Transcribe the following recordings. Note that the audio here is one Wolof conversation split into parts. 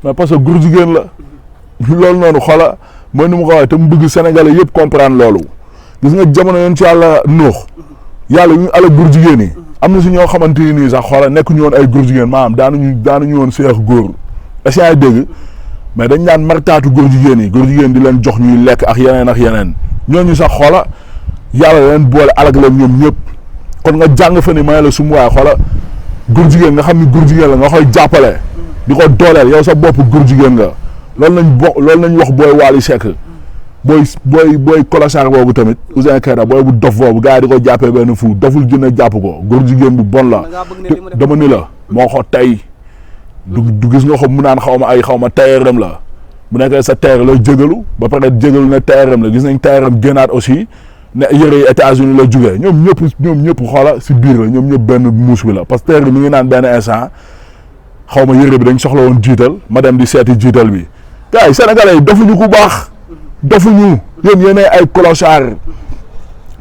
mais parce que góor jigéen la loolu noonu xoola mooy ni mu ko waxee te mu bëgg Sénégalais yëpp comprendre loolu gis nga jamono yoon ci yàlla nuux yàlla yu ñu ala góor jigéen yi am na si ñoo xamante ni nii sax xoola nekk ñu woon ay góor jigéen maanaam daanuñu woon seex góor est-ce que yaa dégg mais dañ daan martaatu góor jigéen di leen jox ñuy lekk ak yeneen ñooñu sax xoola yàlla leen boole alag leen ñoom ñëpp kon nga jàng fa ni may la sum waay xoola góor jigéen nga xam ni góor jigéen la nga koy jàppale di ko dooleel yow sa bopp góor jigéen nga loolu lañ wax booy Wally Seck booy kolosaar boobu tamit Ouzin Keita booy bu dof boobu gars yi di ko jàppee benn fu doful junne jàpp ko góor jigéen bu bon la dama ni la moo ko tey du gis nga ko mu naan xaw ma tayeeram la bu nekkee sa tayeer la jégalu ba pare jégalu ne tayeeram la gis nañ tayeeram génnaat aussi ne yëre yi États-Unis la jugee ñoom ñëpp xoola si biir la ñoom ñëpp benn muus bi la parce que tayeer bi mi ngi naan benn instant xaw ma yëre bi dañ soxla woon jiital ma dem di seeti jiital bi gars yi sénégalais yi dofuñu ku baax dofuñu yéen ay clochard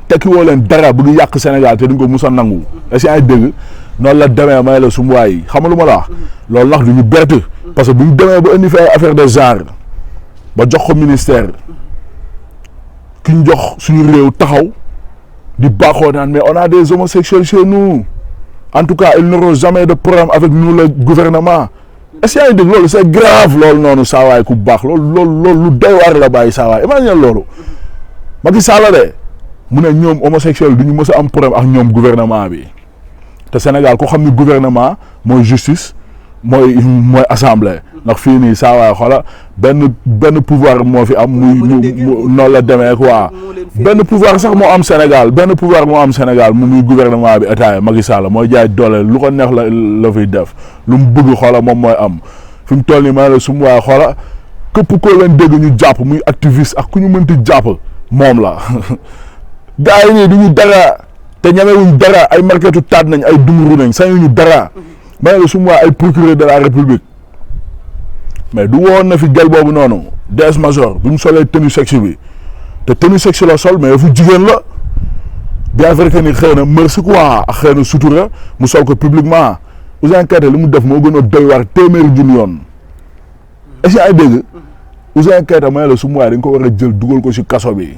tekki woo leen dara bëgg yàq Sénégal te duñ ko mus a nangu est-ce que ay dégg noonu la demee may la sum waay yi xam nga lu ma la wax loolu ndax du ñu bett parce que bu ñu demee ba indi fi ay affaire de genre ba jox ko ministère ki ñu jox suñu réew taxaw di baaxoo naan mais on a des homosexuels chez nous en tout cas ils n'auront jamais de problème avec nous le gouvernement est-ce que yaa ngi dégg loolu c'est grave loolu noonu saawaay ku baax loolu lu doy waar la bàyyi saawaay imagine loolu Macky Sall de mu ne ñoom homosexuel du ñu mës a am problème ak ñoom gouvernement bi te Sénégal ko xam ni gouvernement mooy justice mooy assemblée ndax fii nii saawaay xoola benn pouvoir moo fi am muy noonu la demee quoi benn pouvoir sax moo am Sénégal muy gouvernement bi état yi Macky Sall mooy jaay doole lu ko neex la fiy def lu mu bëgg xoola moom mooy am fi mu toll nii ma ne su mu waay xoola képp koo leen dégg ñu jàpp muy activiste ak ku ñu mënti jàpp moom la gars yi nii du ñu dara te ñamewuñ dara ay marketu taat nañ ay dumuru nañ sañuñu dara ma ne la su mu waay ay procureur de la république mais du woon na fi gel boobu noonu DS major bi mu solee tenue sexy bi te tenue sexy la sol mais fu jigéen la bien vrai que ni xëy na merci quoi ak xëy na sutura mu sol ko publiquement Ouzin Keita li mu def moo gën a doy waar téeméeri junni yoon est-ce que ay dégg Ouzin Keita ma ne la su mu waay dañ ko war a jël dugal ko si kaso bi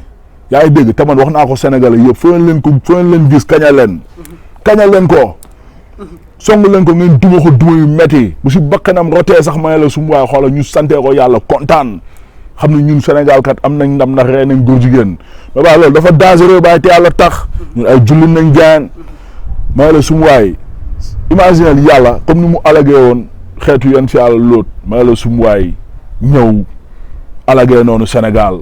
yaa ngi dégg te man wax naa ko Sénégalais yëpp foo leen gis kañal leen ko song leen ko ngeen duma yu metti bu si bakkanam rotee sax ma ne la su mu waay xoola ñu sante ko yàlla kontaan xam ne ñun Sénégal kat am nañ ndam ndax rey nañ góor jigéen ba baax loolu dafa dangereux bàyyi te yàlla tax ñun ay jullit nañ jaan ma ne la su mu waay imagine yàlla comme ni mu alagee woon xeetu yan si yàlla lóot ma ne la su mu waay ñëw alagee noonu Sénégal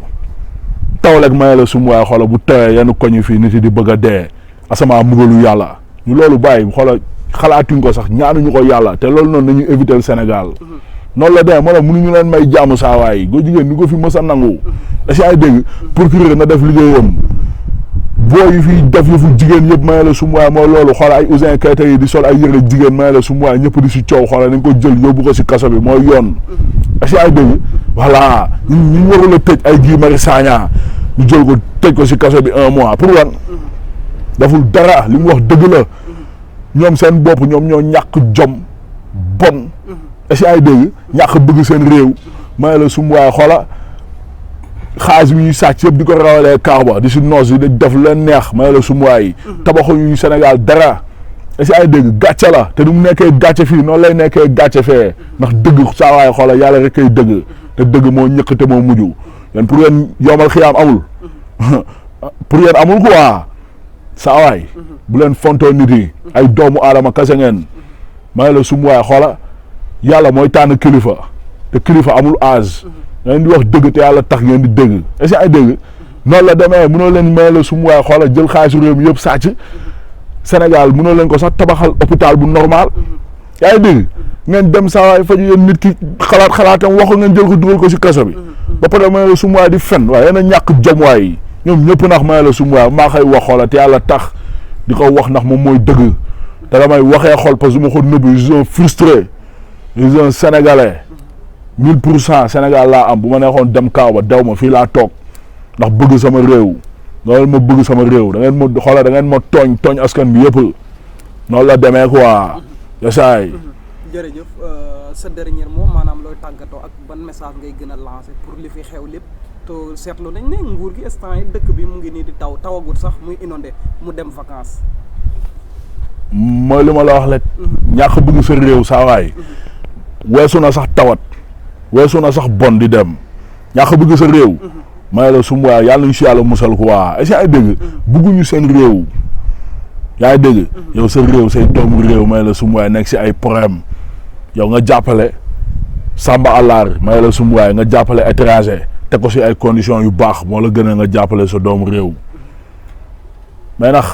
taw rek ma ne la su mu waay xoola bu tawee yenn koñ fii nit yi di bëgg a dee asamaa mugalu yàlla ñu loolu bàyyi xoola xalaatuñ ko sax ñaanuñu ko yàlla te loolu noonu nañu éviter Sénégal noonu la demee moo tax mënuñu leen may jaamu saawaay góor jigéen ni ko fi mës a nangu est-ce que ay dégg procureur na def liggéeyam boo yi fi def yëfu jigéen yëpp may la sum waay mooy loolu xoola ay Ouzin Keita yi di sol ay yëre jigéen may la sum waay ñëpp di si coow xoola nañ ko jël yóbbu ko si kaso bi mooy yoon est-ce que ay dégg voilà ñu warul a tëj ay Guy Marius Sagna ñu jël ko tëj ko si kaso bi 1 mois pour wan daful dara li mu wax dëgg la ñoom seen bopp ñoom ñoo ñàkk jom bon est-ce que ay dégg ñàkk bëgg seen réew may la sum waay xoola xaalis bi ñuy sàcc yëpp di ko rawalee kaaw ba di si noos yi di def leen neex may la sum waay tabaxuñu Sénégal dara est-ce que ay dégg gàcce la te du mu nekkee gàcce fii noonu lay nekkee gàcce fee ndax dëgg saa waay xoola yàlla rek kay dëgg te dëgg moo ñëkk te moo mujj yéen pour yéen yomal xiyaam amul pour yéen amul quoi saa waay bu leen fontoo nit yi ay doomu aadama kase ngeen may la sum waay xoola yàlla mooy tànn kilifa te kilifa amul âge ngeen di wax dëgg te yàlla tax ngeen di dëgg est-ce que ay dëgg noonu la demee mënoo leen may la sum waay xoola jël xaalisu réew mi yëpp sàcc Sénégal mënoo leen ko sax tabaxal hôpital bu normal yaa ngi dégg ngeen dem saa waay faju yéen nit ki xalaatam wax ko ngeen jël ko dugal ko si kaso bi ba pare may la sum waay di fen waaye yéen a ñàkk jom waay ñoom ñëpp ndax may la sum waay maa koy wax xoola te yàlla tax di ko wax ndax moom mooy dëgg te damay waxee xol parce que du ma ko nëbb je suis frustré je suis un Sénégalais 1000% Sénégal laa am bu ma neexoon dem kaaw ba daw ma fii laa toog ndax bëgg sama réew loolu ma bëgg sama réew da ngeen ma xoola da ngeen ma tooñ askan bi yëpp noonu la demee quoi yasaay jërëjëf sa dernier mot maanaam looy tàggatoo ak ban message ngay gën a lancer pour li fi xew lépp te seetlu nañ ne nguur gi instant yi dëkk bi mu ngi nii di tawagut sax muy inondé mu dem vacances. mooy li ma la wax rek. ñàkk bëgg sa réew saa waay. weesu na sax tawat. weesu na sax bon di dem. ñàkk bëgg sa réew. may la sum waay yàlla nañu si yàlla musal ko waa est-ce que ay dégg. bëgguñu seen réew. yaa ngi dégg. yow sa réew say doomu réew may la sum waay nekk si ay problème yow nga jàppale Samba Allaar may la sum waay nga jàppale étranger te ko si ay conditions yu baax moo la gën a nga jàppale sa doomu réew mais nag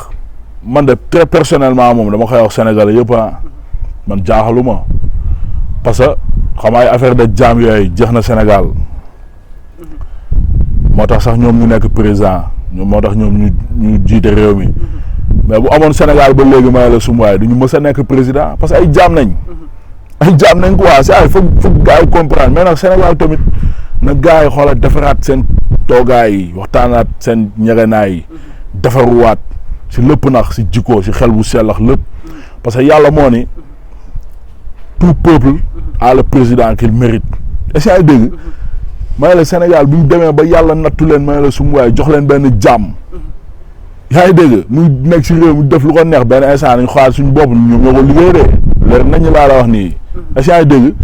man de très personnellement moom dama koy wax Sénégalais yëpp man jaaxaluma parce que xam ay affaire de jaam yooyu jeex na Sénégal moo tax sax ñoom ñu nekk président ñoom moo tax ñoom ñu jiite réew mi mais bu amoon Sénégal ba léegi may la sum waay du ñu mës a nekk président parce que ay jaam nañ. ay jaam nañ quoi c'est ay foog gars yi comprendre mais nag Sénégal tamit na gars yi xoolal defaraat seen toogaay yi waxtaanaat seen ñegenaay yi defaruwaat si lépp nag si jikko si xel bu sellax lépp parce que yàlla moo ni tout peuple a le président qu'il mérite est-ce que ay dégg may la Sénégal bi mu demee ba yàlla nattu leen may la sum waay jox leen benn jàmm yaa ngi dégg muy nekk si réew mi def lu ko neex benn instant nañ xoolaat suñu bopp ñoom ñoo ko liggéey de leer nañu laa la wax nii est-ce que yaa ngi dégg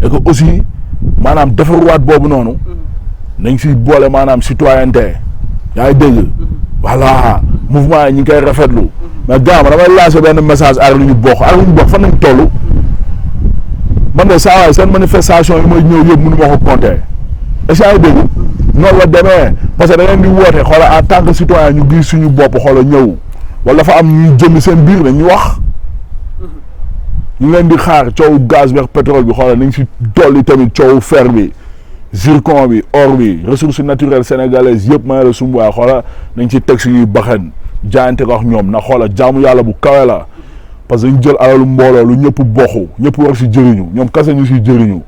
et que aussi maanaam defaruwaat boobu noonu nañ si boole maanaam citoyenneté yaa ngi dégg voilà mouvement yi ñu ngi koy rafetlu mais gars ma damay lancer benn message ak lu ñu bokk fan nañ toll man de saa waay seen manifestation yi mooy ñëw yëpp mënu ma ko compter est-ce que yaa ngi dégg noonu la demee parce que da ngeen di woote xoola en tant que citoyen ñu gis suñu bopp xoola ñëw wala dafa am ñuy jënd seen biir nañ ñu wax ñu leen di xaar coow gaz bi ak pétrole bi xoola nañ si dolli tamit coow fer bi zircon bi or bi ressources naturelles sénégalaises yëpp may la sum waay xoola nañ ci teg suñuy baxen jaayante ko ak ñoom na xoola jaamu yàlla bu kawe la parce que ñu jël alalu mbooloo lu ñëpp bokku ñëpp war si jëriñu ñoom kase ñu si jëriñu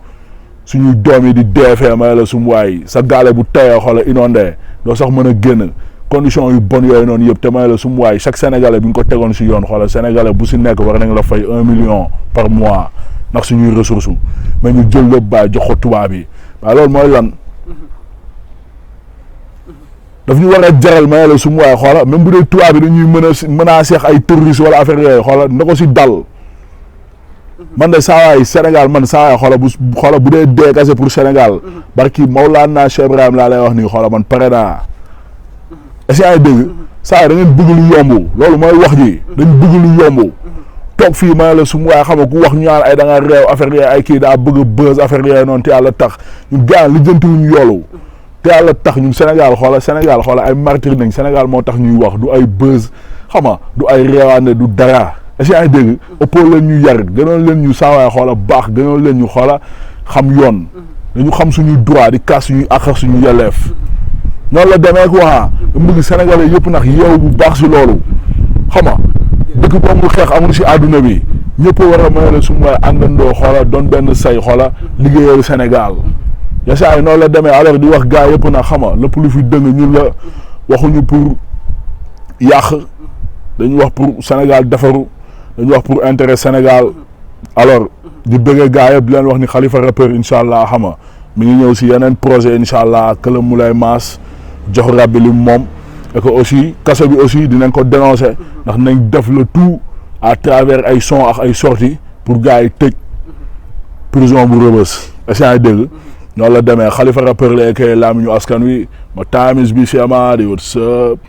suñuy doom yi di deefee may la sum waay sa gaale bu teyee xoola inondé doo sax mën a génn condition yu bon yooyu noonu yëpp te may la sum waay chaque sénégalais bi nga ko tegoon si yoon xoola sénégalais bu si nekk war nañ la fay 1 million par mois ndax suñuy ressources mais ñu jël lépp bàyyi jox ko tubaab yi waaye loolu mooy lan daf ñu war a jaral may la sum waay xoola même bu dee tubaab yi dañuy menacer ay terroristes wala affaire yooyu xoola na ko si dal man de saa waay Sénégal man saa waay xoola bu dee dee kase pour Sénégal barki Maulana Cheikh Ibrahim laa lay wax nii xoola man pare naa est-ce que ay dégg saa waay da ngeen bëgg lu yomb loolu mooy wax ji dañ bëgg lu yomb toog fii may la sum waay xam nga ku wax ñu naan ay da nga réew affaire yooyu ay kii daa bëgg a buzz affaire yooyu noonu te yàlla tax ñu gaan li jëntiwuñu yoolu te yàlla tax ñun Sénégal xoola ay martyr nañ Sénégal moo tax ñuy wax du ay buzz xam nga du ay réewaande du dara est-ce que ay dégg ëppoo leen ñu yar gënoon leen ñu saawaay xoola baax gënoon leen ñu xoola xam yoon dañu xam suñuy droit di kaas suñuy àq ak suñu yelleef noonu la demee quoi bëgg Sénégalais yëpp nag yow bu baax si loolu xam nga dëkk boobu xeex amul si àdduna bi ñëpp war a may la su ma àndandoo xoola doon benn say xoola liggéeyal Sénégal yasaay noonu la demee alors di wax gars yëpp nag xam nga lépp lu fi dëng ñun la waxuñu pour yàq dañu wax pour Sénégal defaru dañu wax pour intérêt Sénégal alors di bëggee gars yëpp di leen wax ni Khalifa rappeur incha allah xam nga mi ngi ñëw si yeneen projet incha allah këlam mu lay maas jox rab bi li moom et que aussi kaso bi aussi dinañ ko dénoncer ndax nañ def le tout à travers ay son ak ay sorties pour gars yi tëj prison bu Rebeuss est-ce que dégg noonu la demee Khalifa rappeur la kay laa mi ñu askan wi ma times bi si ama di what's up